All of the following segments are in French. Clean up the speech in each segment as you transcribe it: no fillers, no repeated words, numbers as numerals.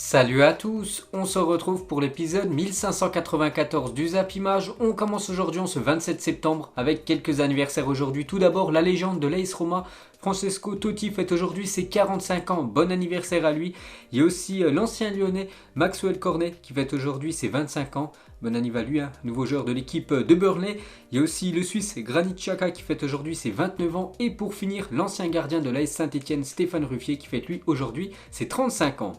Salut à tous, on se retrouve pour l'épisode 1594 du Zap Image. On commence aujourd'hui en ce 27 septembre avec quelques anniversaires aujourd'hui. Tout d'abord, la légende de l'AS Roma, Francesco Totti, fête aujourd'hui ses 45 ans. Bon anniversaire à lui. Il y a aussi l'ancien lyonnais Maxwell Cornet qui fête aujourd'hui ses 25 ans. Bon anniversaire à lui, nouveau joueur de l'équipe de Burnley. Il y a aussi le Suisse Granit Xhaka qui fête aujourd'hui ses 29 ans. Et pour finir, l'ancien gardien de l'AS Saint-Etienne, Stéphane Ruffier, qui fête lui aujourd'hui ses 35 ans.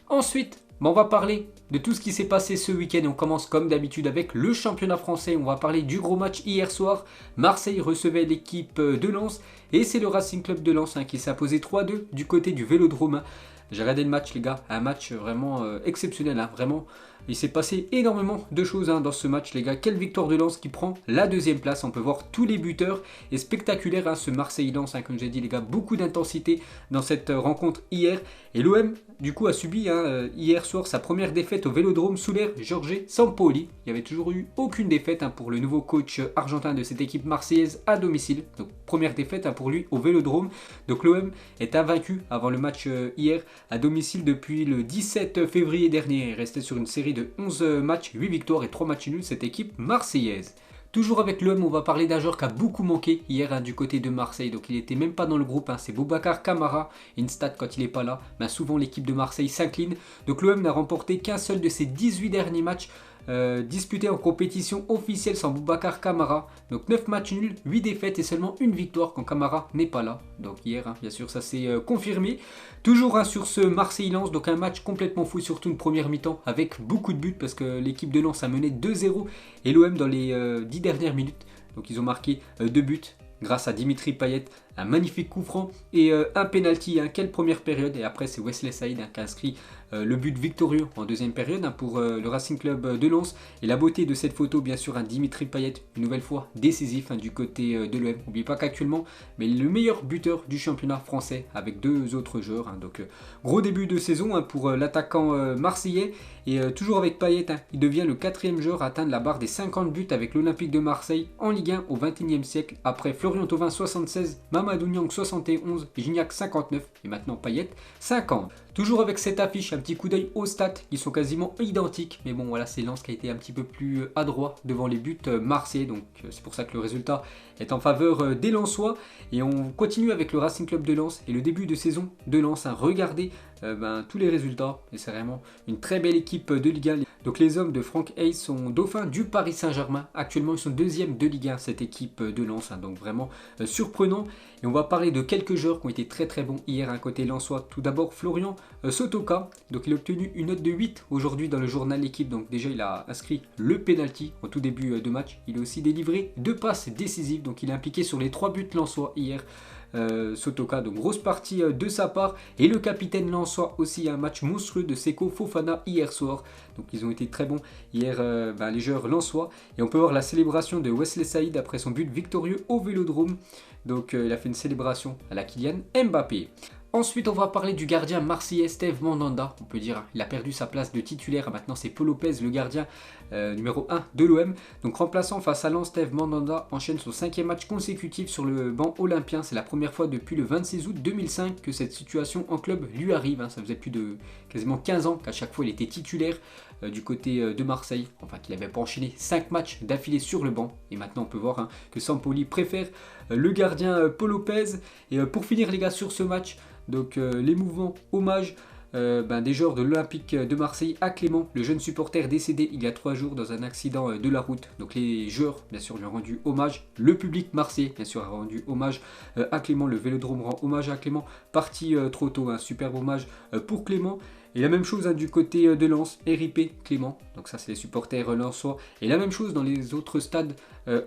Ensuite, on va parler de tout ce qui s'est passé ce week-end et on commence comme d'habitude avec le championnat français. On va parler du gros match hier soir. Marseille recevait l'équipe de Lens et c'est le Racing Club de Lens qui s'est imposé 3-2 du côté du Vélodrome. J'ai regardé le match les gars, un match vraiment exceptionnel, vraiment. Il s'est passé énormément de choses dans ce match les gars. Quelle victoire de Lens qui prend la deuxième place. On peut voir tous les buteurs et spectaculaire ce Marseille-Lens comme j'ai dit les gars. Beaucoup d'intensité dans cette rencontre hier. Et l'OM du coup a subi hier soir sa première défaite au Vélodrome sous l'ère Jorge Sampaoli. Il n'y avait toujours eu aucune défaite pour le nouveau coach argentin de cette équipe marseillaise à domicile. Donc première défaite pour lui au Vélodrome. Donc l'OM est invaincu avant le match hier à domicile depuis le 17 février dernier. Il restait sur une série de 11 matchs, 8 victoires et 3 matchs nuls cette équipe marseillaise. Toujours avec l'homme, on va parler d'un joueur qui a beaucoup manqué hier du côté de Marseille. Donc il n'était même pas dans le groupe, c'est Boubacar Kamara. Une stat quand il n'est pas là, souvent l'équipe de Marseille s'incline. Donc l'OM n'a remporté qu'un seul de ses 18 derniers matchs disputés en compétition officielle sans Boubacar Kamara. Donc 9 matchs nuls, 8 défaites et seulement une victoire quand Kamara n'est pas là. Donc hier, bien sûr, ça s'est confirmé. Toujours sur ce Marseille-Lens, donc un match complètement fou, surtout une première mi-temps avec beaucoup de buts parce que l'équipe de Lens a mené 2-0 et l'OM dans les 10 dernières minutes. Donc ils ont marqué 2 buts grâce à Dimitri Payet, un magnifique coup franc et un penalty. Quelle première période. Et après c'est Wesley Saïd qui a inscrit le but victorieux en deuxième période pour le Racing Club de Lens. Et la beauté de cette photo, bien sûr, Dimitri Payet, une nouvelle fois décisif du côté de l'OM. N'oubliez pas qu'actuellement, mais le meilleur buteur du championnat français avec 2 autres joueurs. Donc gros début de saison pour l'attaquant marseillais. Et toujours avec Payet, il devient le 4e joueur à atteindre la barre des 50 buts avec l'Olympique de Marseille en Ligue 1 au XXIe siècle. Après Florian Thauvin 76, Mamadou Niang 71, Gignac 59 et maintenant Payet 50. Toujours avec cette affiche, un petit coup d'œil aux stats qui sont quasiment identiques. Mais bon voilà, c'est Lens qui a été un petit peu plus adroit devant les buts marseillais. Donc c'est pour ça que le résultat est en faveur des Lensois. Et on continue avec le Racing Club de Lens et le début de saison de Lens. Regardez tous les résultats. Et c'est vraiment une très belle équipe de Ligue 1. Donc les hommes de Franck Hayes sont dauphins du Paris Saint-Germain. Actuellement ils sont 2e de Ligue 1, cette équipe de Lens. Donc vraiment surprenant. Et on va parler de quelques joueurs qui ont été très très bons hier côté lensois. Tout d'abord Florian Sotoka. Donc il a obtenu une note de 8 aujourd'hui dans le journal L'équipe. Donc déjà il a inscrit le penalty au tout début de match. Il a aussi délivré 2 passes décisives. Donc il est impliqué sur les 3 buts lensois hier. Sotoka, donc grosse partie de sa part. Et le capitaine lensois aussi, un match monstrueux de Seko Fofana hier soir. Donc ils ont été très bons hier les joueurs lensois. Et on peut voir la célébration de Wesley Saïd après son but victorieux au Vélodrome. Donc il a fait une célébration à la Kylian Mbappé. Ensuite, on va parler du gardien marseillais Steve Mandanda. On peut dire il a perdu sa place de titulaire. Maintenant, c'est Paul Lopez, le gardien numéro 1 de l'OM. Donc, remplaçant face à Lens, Steve Mandanda enchaîne son 5e match consécutif sur le banc olympien. C'est la première fois depuis le 26 août 2005 que cette situation en club lui arrive. Ça faisait plus de quasiment 15 ans qu'à chaque fois il était titulaire du côté de Marseille. Enfin, qu'il n'avait pas enchaîné 5 matchs d'affilée sur le banc. Et maintenant, on peut voir que Sampaoli préfère le gardien Paul Lopez. Et pour finir, les gars, sur ce match, donc les mouvements hommage des joueurs de l'Olympique de Marseille à Clément, le jeune supporter décédé il y a 3 jours dans un accident de la route. Donc les joueurs bien sûr lui ont rendu hommage, le public marseillais bien sûr a rendu hommage à Clément, le Vélodrome rend hommage à Clément, parti trop tôt, un superbe hommage pour Clément. Et la même chose du côté de Lens, RIP Clément, donc ça c'est les supporters lensois. Et la même chose dans les autres stades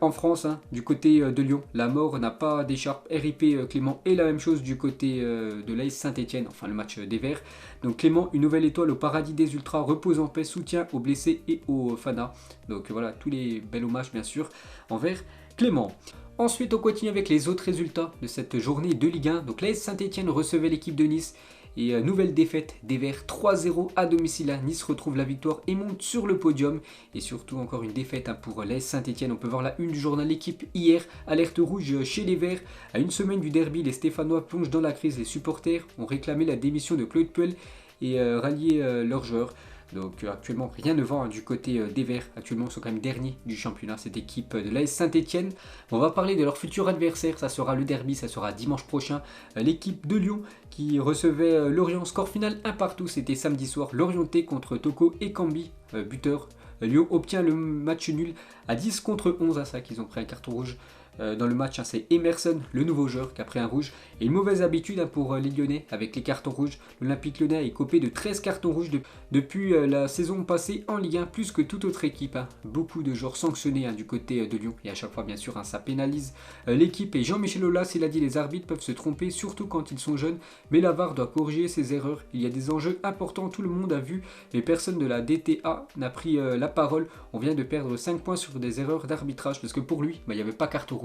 en France, du côté de Lyon, la mort n'a pas d'écharpe, RIP Clément. Et la même chose du côté de l'AS Saint-Etienne, enfin le match des Verts. Donc Clément, une nouvelle étoile au paradis des ultras, repose en paix, soutien aux blessés et aux fanas. Donc voilà, tous les bels hommages bien sûr envers Clément. Ensuite on continue avec les autres résultats de cette journée de Ligue 1. Donc l'AS Saint-Etienne recevait l'équipe de Nice. Et nouvelle défaite des Verts 3-0 à domicile. Nice retrouve la victoire et monte sur le podium. Et surtout encore une défaite pour l'AS Saint-Etienne. On peut voir la une du journal L'équipe hier. Alerte rouge chez les Verts. À une semaine du derby, les Stéphanois plongent dans la crise. Les supporters ont réclamé la démission de Claude Puel et rallier leurs joueurs. Donc actuellement rien ne va du côté des Verts, actuellement ils sont quand même derniers du championnat, cette équipe de l'AS Saint-Etienne. On va parler de leur futur adversaire, ça sera le derby, ça sera dimanche prochain. L'équipe de Lyon qui recevait Lorient, score final 1-1, c'était samedi soir, Lorientais contre Toko Ekambi, buteur. Lyon obtient le match nul à 10 contre 11, à ça qu'ils ont pris un carton rouge. Dans le match, c'est Emerson, le nouveau joueur, qui a pris un rouge. Et une mauvaise habitude pour les Lyonnais avec les cartons rouges. L'Olympique Lyonnais est copé de 13 cartons rouges depuis la saison passée en Ligue 1, plus que toute autre équipe. Beaucoup de joueurs sanctionnés du côté de Lyon. Et à chaque fois, bien sûr, ça pénalise l'équipe. Et Jean-Michel Aulas, il a dit, les arbitres peuvent se tromper, surtout quand ils sont jeunes. Mais la VAR doit corriger ses erreurs. Il y a des enjeux importants, tout le monde a vu. Mais personne de la DTA n'a pris la parole. On vient de perdre 5 points sur des erreurs d'arbitrage. Parce que pour lui, il n'y avait pas carton rouge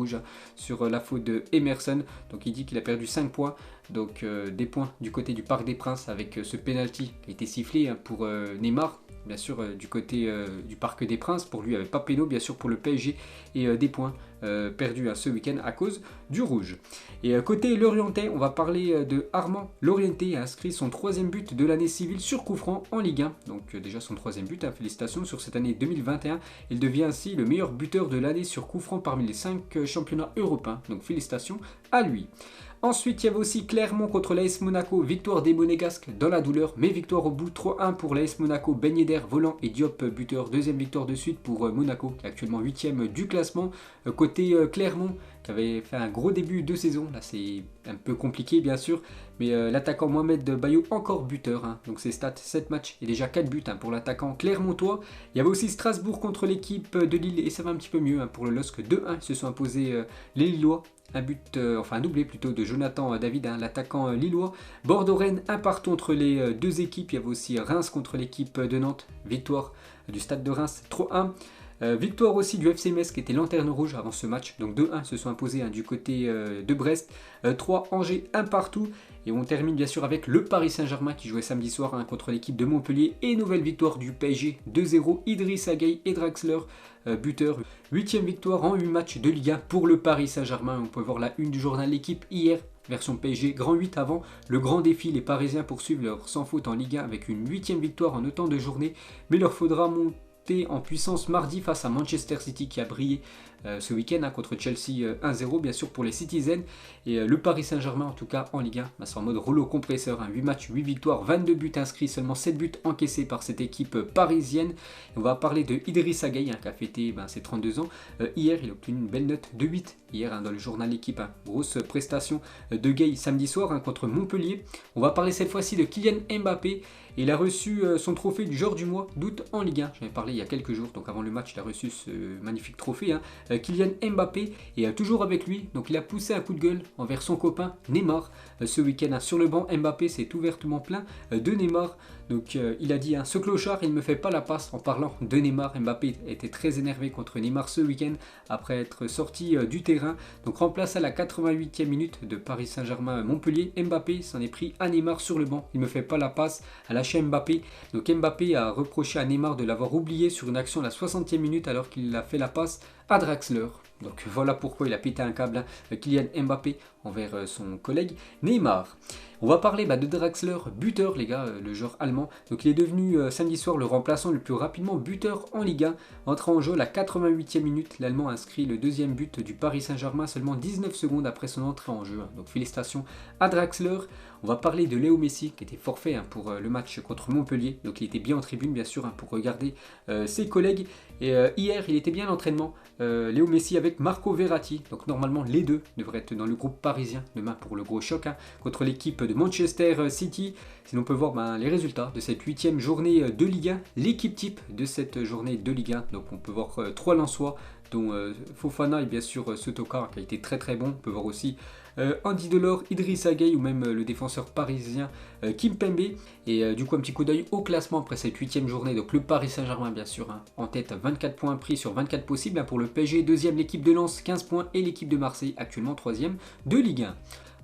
sur la faute de Emerson, donc il dit qu'il a perdu 5 points, donc des points du côté du Parc des Princes avec ce penalty qui a été sifflé pour Neymar, bien sûr du côté du Parc des Princes, pour lui il n'y avait pas péno, bien sûr pour le PSG, et des points perdus ce week-end à cause du rouge. Et côté Lorientais, on va parler de Armand Lorientais, a inscrit son 3e but de l'année civile sur coup franc en Ligue 1, donc déjà son 3e but, félicitations sur cette année 2021, il devient ainsi le meilleur buteur de l'année sur coup franc parmi les 5 championnats européens, donc félicitations à lui. Ensuite, il y avait aussi Clermont contre l'AS Monaco, victoire des Monégasques dans la douleur, mais victoire au bout 3-1 pour l'AS Monaco, Ben Yedder, Volant et Diop buteur, 2e victoire de suite pour Monaco, qui est actuellement 8e du classement. Côté Clermont, qui avait fait un gros début de saison, là c'est un peu compliqué bien sûr, mais l'attaquant Mohamed Bayo encore buteur, donc ses stats, 7 matchs et déjà 4 buts pour l'attaquant clermontois. Il y avait aussi Strasbourg contre l'équipe de Lille, et ça va un petit peu mieux pour le LOSC, 2-1, ils se sont imposés les Lillois. Un doublé plutôt de Jonathan David, l'attaquant lillois. Bordeaux-Rennes, 1-1 entre les deux équipes. Il y avait aussi Reims contre l'équipe de Nantes. Victoire du Stade de Reims, 3-1. Victoire aussi du FC Metz qui était lanterne rouge avant ce match. Donc 2-1 se sont imposés du côté de Brest. 3 Angers, 1-1. Et on termine bien sûr avec le Paris Saint-Germain qui jouait samedi soir contre l'équipe de Montpellier. Et nouvelle victoire du PSG, 2-0. Idrissa Gueye et Draxler, buteur. 8e victoire en 8 matchs de Ligue 1 pour le Paris Saint-Germain. On peut voir la une du journal L'équipe hier. Version PSG, grand 8 avant le grand défi, les Parisiens poursuivent leur sans faute en Ligue 1 avec une 8e victoire en autant de journées. Mais il leur faudra monter en puissance mardi face à Manchester City qui a brillé ce week-end contre Chelsea 1-0 bien sûr pour les Citizens. Et le Paris Saint-Germain en tout cas en Ligue 1 c'est en mode rouleau compresseur, 8 matchs, 8 victoires, 22 buts inscrits, seulement 7 buts encaissés par cette équipe parisienne. Et on va parler de Idrissa Gueye qui a fêté ses 32 ans. Hier il a obtenu une belle note de 8 hier dans le journal L'équipe. Grosse prestation de Gueye samedi soir contre Montpellier. On va parler cette fois-ci de Kylian Mbappé. Il a reçu son trophée du joueur du mois d'août en Ligue 1. J'en ai parlé il y a quelques jours, donc avant le match il a reçu ce magnifique trophée. Kylian Mbappé est toujours avec lui, donc il a poussé un coup de gueule envers son copain Neymar ce week-end. Sur le banc, Mbappé s'est ouvertement plaint de Neymar. Donc il a dit ce clochard il ne me fait pas la passe. En parlant de Neymar, Mbappé était très énervé contre Neymar ce week-end après être sorti du terrain. Donc remplace à la 88e minute de Paris Saint-Germain Montpellier. Mbappé s'en est pris à Neymar sur le banc. Il ne me fait pas la passe, à lâcher Mbappé. Donc Mbappé a reproché à Neymar de l'avoir oublié sur une action à la 60e minute alors qu'il a fait la passe à Draxler. Donc voilà pourquoi il a pété un câble, Kylian Mbappé, envers son collègue Neymar. On va parler de Draxler, buteur les gars, le joueur allemand. Donc il est devenu samedi soir le remplaçant le plus rapidement buteur en Ligue 1. Entrant en jeu à la 88e minute, l'Allemand a inscrit le 2e but du Paris Saint-Germain seulement 19 secondes après son entrée en jeu. Donc félicitations à Draxler. On va parler de Léo Messi qui était forfait pour le match contre Montpellier. Donc il était bien en tribune bien sûr pour regarder ses collègues. Et hier il était bien à l'entraînement, Léo Messi avec Marco Verratti. Donc normalement les deux devraient être dans le groupe parisien demain pour le gros choc contre l'équipe de Manchester City. Sinon on peut voir les résultats de cette 8e journée de Ligue 1. L'équipe type de cette journée de Ligue 1. Donc on peut voir 3 Lensois dont Fofana et bien sûr Sotoka qui a été très très bon. On peut voir aussi Andy Delors, Idrissa Gueye ou même le défenseur parisien Kimpembe. Et du coup un petit coup d'œil au classement après cette 8e journée. Donc le Paris Saint-Germain bien sûr en tête, 24 points pris sur 24 possibles pour le PSG. Deuxième l'équipe de Lens, 15 points, et l'équipe de Marseille actuellement 3e de Ligue 1.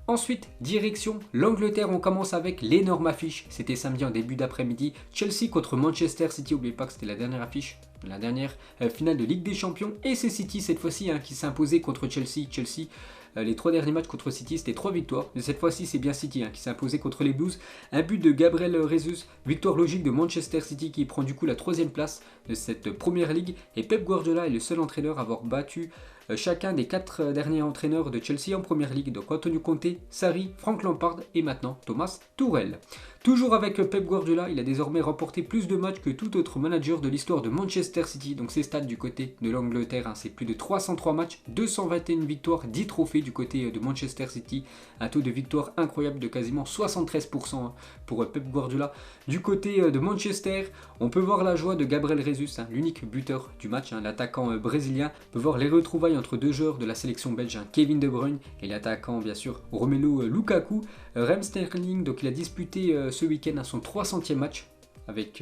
Ensuite, direction l'Angleterre, on commence avec l'énorme affiche. C'était samedi en début d'après-midi. Chelsea contre Manchester City, n'oubliez pas que c'était la dernière affiche, la dernière finale de Ligue des Champions. Et c'est City cette fois-ci qui s'est imposé contre Chelsea. Chelsea Les 3 derniers matchs contre City, c'était 3 victoires. Mais cette fois-ci, c'est bien City qui s'est imposé contre les Blues. Un but de Gabriel Jesus, victoire logique de Manchester City qui prend du coup la 3e place de cette première ligue. Et Pep Guardiola est le seul entraîneur à avoir battu chacun des 4 derniers entraîneurs de Chelsea en première ligue, donc Antonio Conte, Sarri, Frank Lampard et maintenant Thomas Tuchel. Toujours avec Pep Guardiola, il a désormais remporté plus de matchs que tout autre manager de l'histoire de Manchester City, donc ses stats du côté de l'Angleterre, c'est plus de 303 matchs, 221 victoires, 10 trophées du côté de Manchester City, un taux de victoire incroyable de quasiment 73% pour Pep Guardiola. Du côté de Manchester, on peut voir la joie de Gabriel Jesus, l'unique buteur du match, l'attaquant brésilien. On peut voir les retrouvailles entre 2 joueurs de la sélection belge, Kevin De Bruyne et l'attaquant bien sûr Romelu Lukaku. Raheem Sterling, donc il a disputé ce week-end son 300e match avec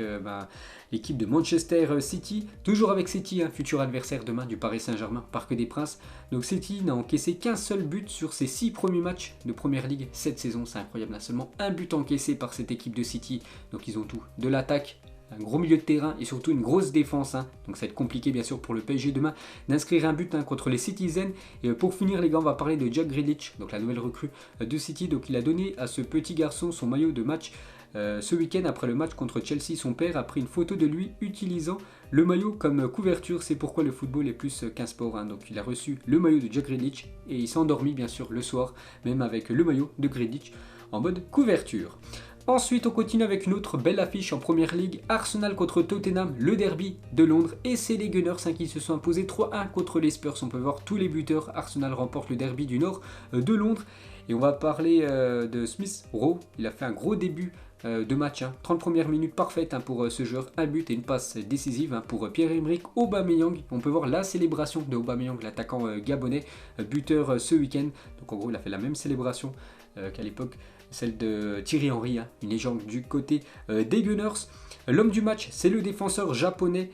l'équipe de Manchester City, toujours avec City, futur adversaire demain du Paris Saint-Germain, Parc des Princes. Donc City n'a encaissé qu'un seul but sur ses 6 premiers matchs de Première Ligue cette saison, c'est incroyable, seulement un but encaissé par cette équipe de City, donc ils ont tout, de l'attaque, un gros milieu de terrain et surtout une grosse défense, donc ça va être compliqué bien sûr pour le PSG demain d'inscrire un but contre les Citizens. Et pour finir les gars, on va parler de Jack Grealish, donc la nouvelle recrue de City. Donc il a donné à ce petit garçon son maillot de match ce week-end après le match contre Chelsea. Son père a pris une photo de lui utilisant le maillot comme couverture, c'est pourquoi le football est plus qu'un sport, donc il a reçu le maillot de Jack Grealish et il s'est endormi bien sûr le soir même avec le maillot de Grealish en mode couverture. Ensuite, on continue avec une autre belle affiche en Première Ligue, Arsenal contre Tottenham, le derby de Londres, et c'est les Gunners qui se sont imposés 3-1 contre les Spurs. On peut voir tous les buteurs, Arsenal remporte le derby du nord de Londres, et on va parler de Smith Rowe. Il a fait un gros début de match, 30 premières minutes parfaites pour ce joueur, un but et une passe décisive pour Pierre-Emerick Aubameyang. On peut voir la célébration de Aubameyang, l'attaquant gabonais, buteur ce week-end. Donc en gros, il a fait la même célébration qu'à l'époque, celle de Thierry Henry, une légende du côté des Gunners. L'homme du match, c'est le défenseur japonais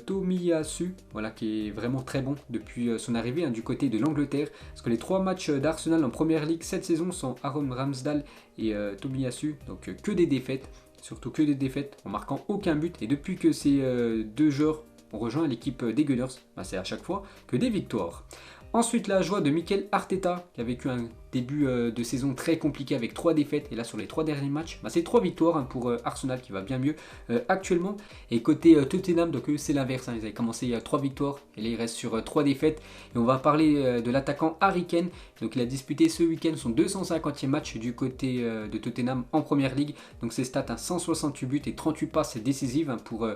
Tomiyasu, qui est vraiment très bon depuis son arrivée du côté de l'Angleterre. Parce que les 3 matchs d'Arsenal en Première Ligue cette saison sont Aaron Ramsdale et Tomiyasu, donc que des défaites, surtout que des défaites en marquant aucun but. Et depuis que ces 2 joueurs ont rejoint l'équipe des Gunners, c'est à chaque fois que des victoires. Ensuite, la joie de Mikel Arteta, qui a vécu un début de saison très compliqué avec 3 défaites. Et là, sur les 3 derniers matchs, c'est 3 victoires pour Arsenal qui va bien mieux actuellement. Et côté Tottenham, donc eux, c'est l'inverse. Ils avaient commencé à 3 victoires et là, ils restent sur 3 défaites. Et on va parler de l'attaquant Harry Kane. Donc, il a disputé ce week-end son 250e match du côté de Tottenham en Première Ligue. Donc, ses stats, 168 buts et 38 passes décisives pour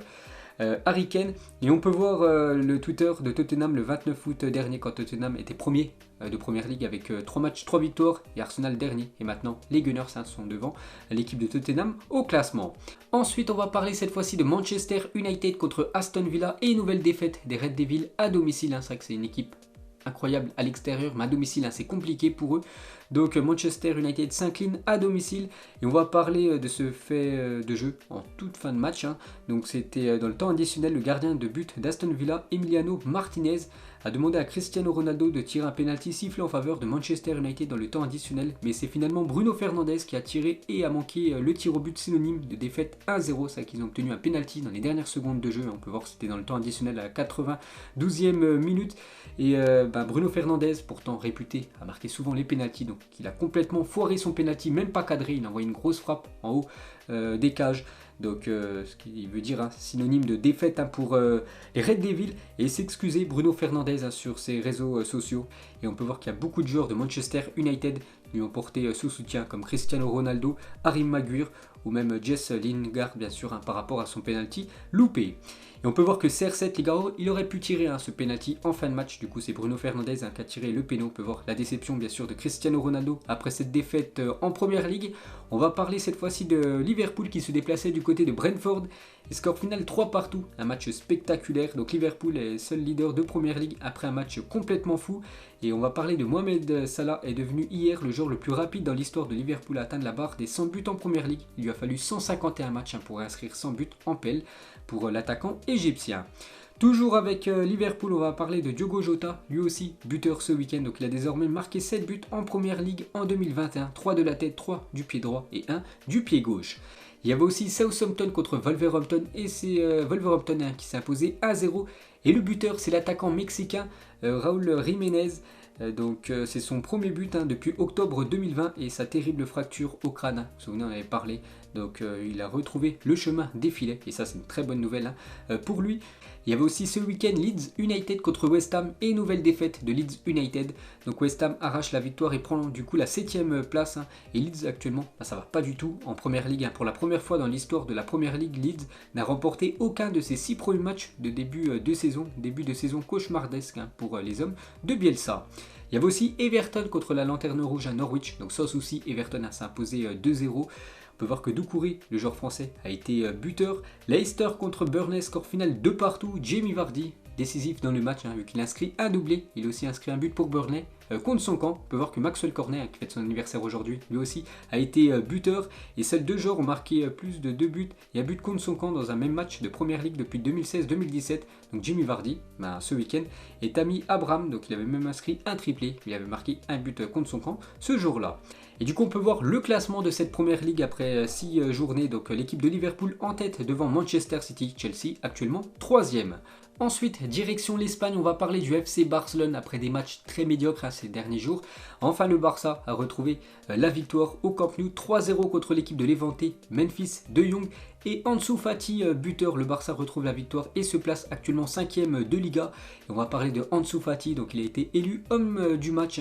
Harry Kane. Et on peut voir le Twitter de Tottenham le 29 août dernier, quand Tottenham était premier de Première Ligue avec 3 matchs, 3 victoires et Arsenal dernier. Et maintenant les Gunners sont devant l'équipe de Tottenham au classement. Ensuite, on va parler cette fois-ci de Manchester United contre Aston Villa et une nouvelle défaite des Red Devils à domicile. C'est vrai que c'est une équipe incroyable à l'extérieur, mais à domicile c'est compliqué pour eux. Donc Manchester United s'incline à domicile et on va parler de ce fait de jeu en toute fin de match. Donc c'était dans le temps additionnel, le gardien de but d'Aston Villa, Emiliano Martinez, a demandé à Cristiano Ronaldo de tirer un penalty sifflé en faveur de Manchester United dans le temps additionnel, mais c'est finalement Bruno Fernandes qui a tiré et a manqué le tir au but, synonyme de défaite 1-0. C'est qu'ils ont obtenu un penalty dans les dernières secondes de jeu. On peut voir que c'était dans le temps additionnel à la 92e minute. Et Bruno Fernandes, pourtant réputé à marquer souvent les penaltys, donc il a complètement foiré son penalty, même pas cadré, il a envoyé une grosse frappe en haut des cages. Donc ce qui veut dire synonyme de défaite pour les Red Devils. Et s'excuser Bruno Fernandes sur ses réseaux sociaux. Et on peut voir qu'il y a beaucoup de joueurs de Manchester United qui lui ont porté ce soutien, comme Cristiano Ronaldo, Harry Maguire ou même Jess Lingard bien sûr par rapport à son penalty loupé. Et on peut voir que CR7, les gars, il aurait pu tirer ce penalty en fin de match. Du coup, c'est Bruno Fernandes qui a tiré le péno. On peut voir la déception, bien sûr, de Cristiano Ronaldo après cette défaite en Première Ligue. On va parler cette fois-ci de Liverpool qui se déplaçait du côté de Brentford. Et score final 3 partout. Un match spectaculaire. Donc Liverpool est seul leader de Première Ligue après un match complètement fou. Et on va parler de Mohamed Salah, est devenu hier le joueur le plus rapide dans l'histoire de Liverpool à atteindre la barre des 100 buts en Première Ligue. Il lui a fallu 151 matchs pour inscrire 100 buts en pelle pour l'attaquant égyptien. Toujours avec Liverpool, on va parler de Diogo Jota, lui aussi buteur ce week-end. Donc il a désormais marqué 7 buts en Première Ligue en 2021, 3 de la tête, 3 du pied droit et 1 du pied gauche. Il y avait aussi Southampton contre Wolverhampton et c'est Wolverhampton qui s'est imposé 1-0. Et le buteur, c'est l'attaquant mexicain Raúl Jiménez. C'est son premier but depuis octobre 2020 et sa terrible fracture au crâne. Vous vous souvenez, on avait parlé. Il a retrouvé le chemin des filets et ça c'est une très bonne nouvelle pour lui. Il y avait aussi ce week-end Leeds United contre West Ham et nouvelle défaite de Leeds United. Donc West Ham arrache la victoire et prend du coup la 7ème place. Et Leeds actuellement, ça va pas du tout en Première Ligue. Pour la première fois dans l'histoire de la Première Ligue, Leeds n'a remporté aucun de ses 6 premiers matchs de début de saison cauchemardesque pour les hommes de Bielsa. Il y avait aussi Everton contre la Lanterne Rouge à Norwich. Donc sans souci, Everton s'est imposé 2-0. On peut voir que Doucouré, le joueur français, a été buteur. Leicester contre Burnley, score final 2 partout. Jamie Vardy, décisif dans le match, vu qu'il inscrit un doublé. Il a aussi inscrit un but pour Burnley contre son camp. On peut voir que Maxwell Cornet, qui fête son anniversaire aujourd'hui, lui aussi a été buteur. Et seuls 2 joueurs ont marqué plus de 2 buts et un but contre son camp dans un même match de Première Ligue depuis 2016-2017. Donc Jamie Vardy, ce week-end, et Tammy Abraham, donc il avait même inscrit un triplé. Il avait marqué un but contre son camp ce jour-là. Et du coup, on peut voir le classement de cette Première Ligue après 6 journées. Donc l'équipe de Liverpool en tête devant Manchester City, Chelsea actuellement 3e. Ensuite, direction l'Espagne, on va parler du FC Barcelone après des matchs très médiocres ces derniers jours. Enfin, le Barça a retrouvé la victoire au Camp Nou, 3-0 contre l'équipe de Levante, Memphis, De Jong et Ansu Fati, buteur. Le Barça retrouve la victoire et se place actuellement 5e de Liga. Et on va parler de Ansu Fati, donc il a été élu homme du match.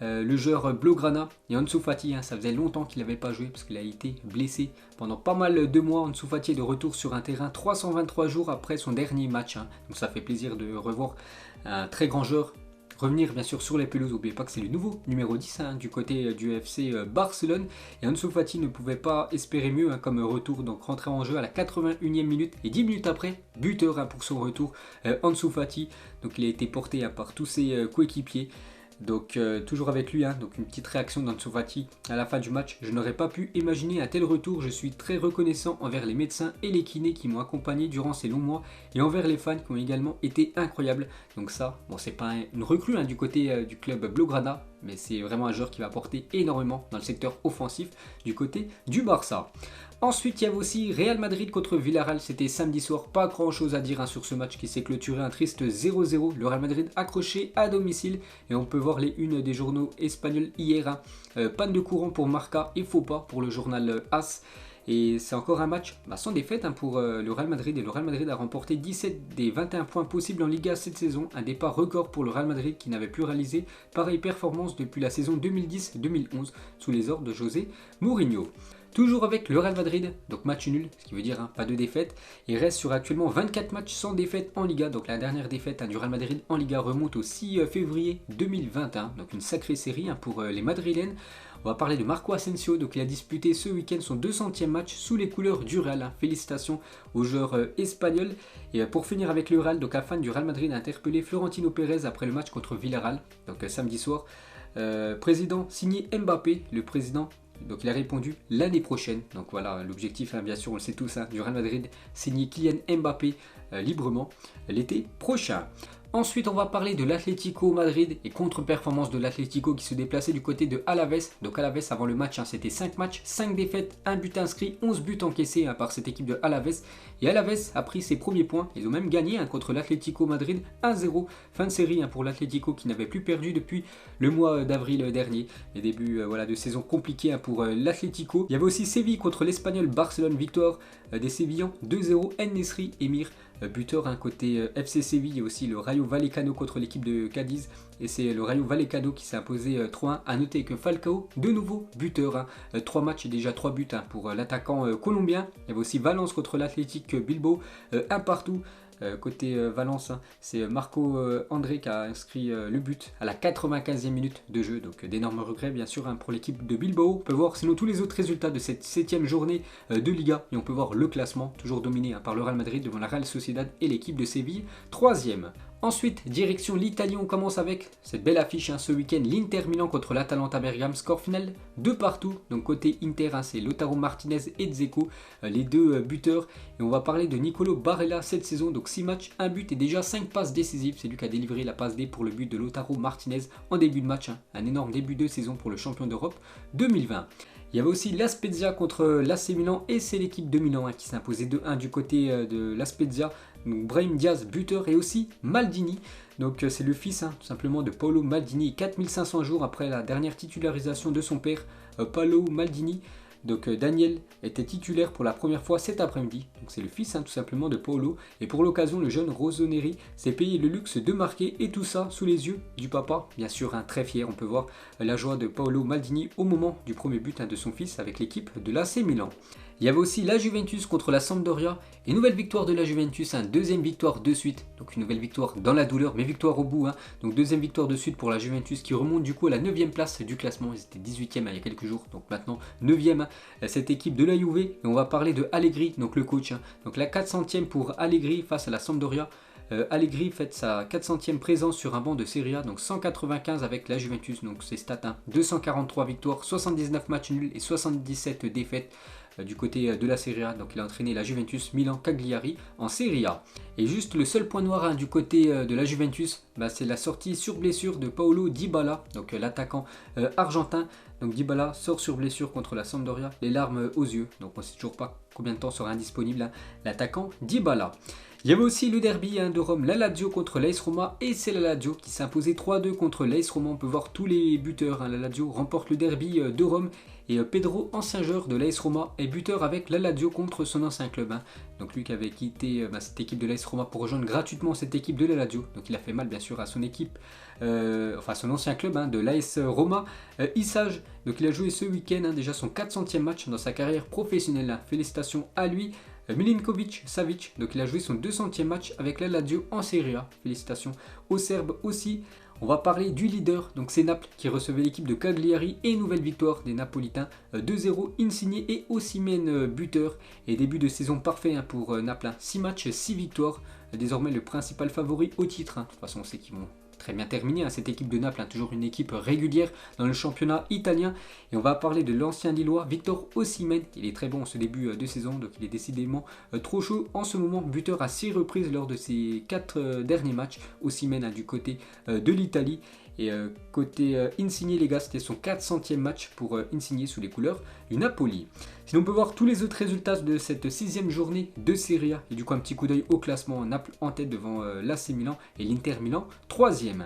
Le joueur Blaugrana et Ansu Fati, ça faisait longtemps qu'il n'avait pas joué parce qu'il a été blessé pendant pas mal de mois. Ansu Fati est de retour sur un terrain 323 jours après son dernier match. Donc ça fait plaisir de revoir un très grand joueur revenir bien sûr sur les pelouses. N'oubliez pas que c'est le nouveau numéro 10 du côté du FC Barcelone. Et Ansu Fati ne pouvait pas espérer mieux comme retour. Donc rentrer en jeu à la 81e minute et 10 minutes après, buteur pour son retour. Ansu Fati, donc il a été porté par tous ses coéquipiers. Donc toujours avec lui, donc une petite réaction d'Ansu Fati à la fin du match. Je n'aurais pas pu imaginer un tel retour. Je suis très reconnaissant envers les médecins et les kinés qui m'ont accompagné durant ces longs mois et envers les fans qui ont également été incroyables. Donc ça, bon, c'est pas une recrue du côté du club Blaugrana, mais c'est vraiment un joueur qui va apporter énormément dans le secteur offensif du côté du Barça. Ensuite, il y avait aussi Real Madrid contre Villarreal. C'était samedi soir. Pas grand chose à dire sur ce match qui s'est clôturé. Un triste 0-0. Le Real Madrid accroché à domicile. Et on peut voir les unes des journaux espagnols hier. Panne de courant pour Marca et faux pas pour le journal AS. Et c'est encore un match sans défaite pour le Real Madrid. Et le Real Madrid a remporté 17 des 21 points possibles en Liga cette saison. Un départ record pour le Real Madrid qui n'avait plus réalisé pareille performance depuis la saison 2010-2011 sous les ordres de José Mourinho. Toujours avec le Real Madrid, donc match nul, ce qui veut dire pas de défaite. Il reste sur actuellement 24 matchs sans défaite en Liga. Donc la dernière défaite du Real Madrid en Liga remonte au 6 février 2021. Donc une sacrée série pour les Madrilènes. On va parler de Marco Asensio. Donc il a disputé ce week-end son 200e match sous les couleurs du Real. Félicitations aux joueurs espagnols. Et pour finir avec le Real, donc un fan du Real Madrid a interpellé Florentino Pérez après le match contre Villarreal. Donc samedi soir. Président signé Mbappé, le président. Donc il a répondu l'année prochaine. Donc voilà l'objectif, bien sûr on le sait tous, du Real Madrid, signer Kylian Mbappé librement l'été prochain. Ensuite, on va parler de l'Atlético Madrid et contre-performance de l'Atlético qui se déplaçait du côté de Alaves. Donc Alaves, avant le match, c'était 5 matchs, 5 défaites, 1 but inscrit, 11 buts encaissés par cette équipe de Alaves. Et Alaves a pris ses premiers points. Ils ont même gagné contre l'Atlético Madrid 1-0. Fin de série pour l'Atlético qui n'avait plus perdu depuis le mois d'avril dernier. Les débuts de saison compliqués pour l'Atlético. Il y avait aussi Séville contre l'Espagnol Barcelone. Victoire des Sévillans 2-0. En-Nesyri Emir. Buteur côté FC Séville. Il y a aussi le Rayo Vallecano contre l'équipe de Cadiz et c'est le Rayo Vallecano qui s'est imposé 3-1. A noter que Falcao de nouveau buteur, 3 matchs et déjà 3 buts pour l'attaquant colombien. Il y avait aussi Valence contre l'Athletic Bilbao, 1 partout. Côté Valence, c'est Marco André qui a inscrit le but à la 95e minute de jeu. Donc d'énormes regrets bien sûr pour l'équipe de Bilbao. On peut voir sinon tous les autres résultats de cette 7e journée de Liga. Et on peut voir le classement toujours dominé par le Real Madrid devant la Real Sociedad et l'équipe de Séville, 3e. Ensuite, direction l'Italie, on commence avec cette belle affiche ce week-end. L'Inter Milan contre l'Atalanta Bergame, score final 2 partout. Donc côté Inter, c'est Lautaro Martinez et Dzeko, les deux buteurs. Et on va parler de Nicolo Barella cette saison. Donc 6 matchs, 1 but et déjà 5 passes décisives. C'est lui qui a délivré la passe D pour le but de Lautaro Martinez en début de match. Un énorme début de saison pour le champion d'Europe 2020. Il y avait aussi la Spezia contre l'AC Milan et c'est l'équipe de Milan qui s'est imposée 2-1 du côté de la Spezia. Donc Brahim Diaz buteur et aussi Maldini. Donc c'est le fils tout simplement de Paolo Maldini, 4500 jours après la dernière titularisation de son père, Paolo Maldini. Donc Daniel était titulaire pour la première fois cet après-midi. Donc c'est le fils tout simplement de Paolo. Et pour l'occasion, le jeune Rossoneri s'est payé le luxe de marquer et tout ça sous les yeux du papa. Bien sûr, très fier, on peut voir la joie de Paolo Maldini au moment du premier but de son fils avec l'équipe de l'AC Milan. Il y avait aussi la Juventus contre la Sampdoria. Et nouvelle victoire de la Juventus, deuxième victoire de suite. Donc une nouvelle victoire dans la douleur, mais victoire au bout. Donc deuxième victoire de suite pour la Juventus qui remonte du coup à la 9e place du classement. Ils étaient 18e il y a quelques jours, donc maintenant 9e. Cette équipe de la Juve. Et on va parler de Allegri, donc le coach. Donc la 400e pour Allegri face à la Sampdoria. Allegri fait sa 400e présence sur un banc de Serie A, donc 195 avec la Juventus. Donc ses stats, 243 victoires, 79 matchs nuls et 77 défaites du côté de la Serie A. Donc il a entraîné la Juventus, Milan, Cagliari en Serie A. Et juste le seul point noir du côté de la Juventus, c'est la sortie sur blessure de Paulo Dybala, donc l'attaquant argentin. Donc Dybala sort sur blessure contre la Sampdoria, les larmes aux yeux. Donc on ne sait toujours pas combien de temps sera indisponible l'attaquant Dybala. Il y avait aussi le derby de Rome, la Lazio contre l'AS Roma, et c'est la Lazio qui s'est imposée 3-2 contre l'AS Roma. On peut voir tous les buteurs, la Lazio remporte le derby de Rome, et Pedro, ancien joueur de l'AS Roma, est buteur avec la Lazio contre son ancien club. Donc lui qui avait quitté cette équipe de l'AS Roma pour rejoindre gratuitement cette équipe de la Lazio. Donc il a fait mal bien sûr à son équipe, enfin son ancien club de l'AS Roma. Isage, donc il a joué ce week-end déjà son 400e match dans sa carrière professionnelle. Félicitations à lui. Milinkovic Savic, donc il a joué son 200e match avec la Lazio en Serie A. Félicitations aux Serbes aussi. On va parler du leader, donc c'est Naples qui recevait l'équipe de Cagliari et nouvelle victoire des Napolitains 2-0, Insigne et Osimhen buteur. Et début de saison parfait pour Naples, 6 matchs, 6 victoires, désormais le principal favori au titre. De toute façon on sait qu'ils vont très bien terminé cette équipe de Naples, toujours une équipe régulière dans le championnat italien. Et on va parler de l'ancien Lillois Victor Osimhen. Il est très bon en ce début de saison, donc il est décidément trop chaud en ce moment, buteur à 6 reprises lors de ses 4 derniers matchs. Osimhen du côté de l'Italie. Et côté Insigne, les gars, c'était son 400e match pour Insigne sous les couleurs du Napoli. Sinon, on peut voir tous les autres résultats de cette 6e journée de Serie A. Et du coup, un petit coup d'œil au classement. Naples en tête devant l'AC Milan et l'Inter Milan 3e.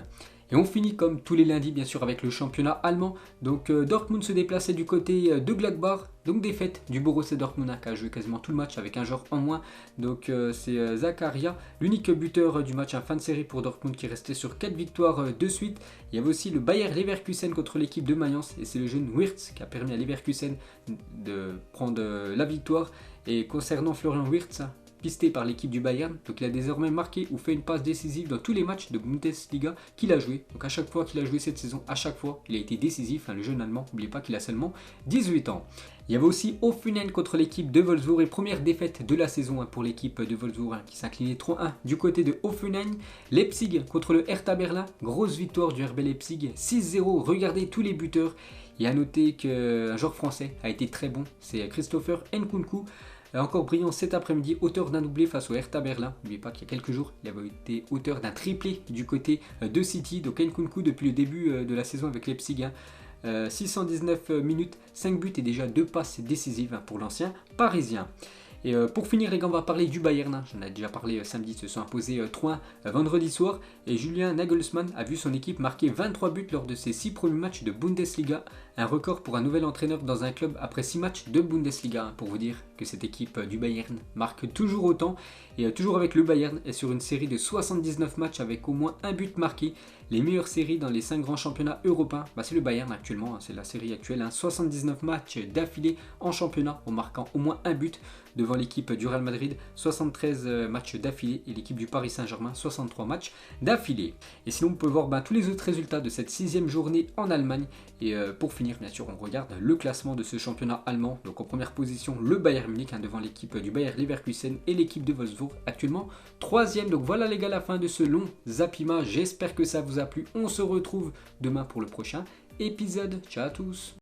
Et on finit comme tous les lundis bien sûr avec le championnat allemand. Donc Dortmund se déplaçait du côté de Gladbach. Donc défaite du Borussia Dortmund qui a joué quasiment tout le match avec un joueur en moins. Donc c'est Zakaria, l'unique buteur du match, fin de série pour Dortmund qui restait sur 4 victoires de suite. Il y avait aussi le Bayer Leverkusen contre l'équipe de Mayence. Et c'est le jeune Wirtz qui a permis à Leverkusen de prendre la victoire. Et concernant Florian Wirtz, pisté par l'équipe du Bayern, donc il a désormais marqué ou fait une passe décisive dans tous les matchs de Bundesliga qu'il a joué. Donc à chaque fois qu'il a joué cette saison, à chaque fois il a été décisif, le jeune allemand, n'oubliez pas qu'il a seulement 18 ans. Il y avait aussi Hoffenheim contre l'équipe de Wolfsburg et première défaite de la saison pour l'équipe de Wolfsburg qui s'inclinait 3-1 du côté de Hoffenheim. Leipzig contre le Hertha Berlin, grosse victoire du RB Leipzig, 6-0, regardez tous les buteurs. Il y a à noter qu'un joueur français a été très bon, c'est Christopher Nkunku. Encore brillant cet après-midi, auteur d'un doublé face au Hertha Berlin. N'oubliez pas qu'il y a quelques jours, il avait été auteur d'un triplé du côté de City. Donc Nkunku depuis le début de la saison avec Leipzig. 619 minutes, 5 buts et déjà 2 passes décisives pour l'ancien parisien. Et pour finir les gars, on va parler du Bayern. J'en ai déjà parlé samedi, ils se sont imposés 3-1 vendredi soir. Et Julian Nagelsmann a vu son équipe marquer 23 buts lors de ses 6 premiers matchs de Bundesliga. Un record pour un nouvel entraîneur dans un club après 6 matchs de Bundesliga. Pour vous dire que cette équipe du Bayern marque toujours autant. Et toujours avec le Bayern est sur une série de 79 matchs avec au moins un but marqué. Les meilleures séries dans les 5 grands championnats européens, c'est le Bayern actuellement, c'est la série actuelle. 79 matchs d'affilée en championnat en marquant au moins un but devant l'équipe du Real Madrid, 73 matchs d'affilée et l'équipe du Paris Saint-Germain, 63 matchs d'affilée. Et sinon, on peut voir tous les autres résultats de cette 6e journée en Allemagne. Et pour finir, bien sûr, on regarde le classement de ce championnat allemand. Donc en première position, le Bayern Munich devant l'équipe du Bayer Leverkusen et l'équipe de Wolfsburg, actuellement 3e. Donc voilà les gars, la fin de ce long Zapima. J'espère que ça vous a plu. On se retrouve demain pour le prochain épisode. Ciao à tous.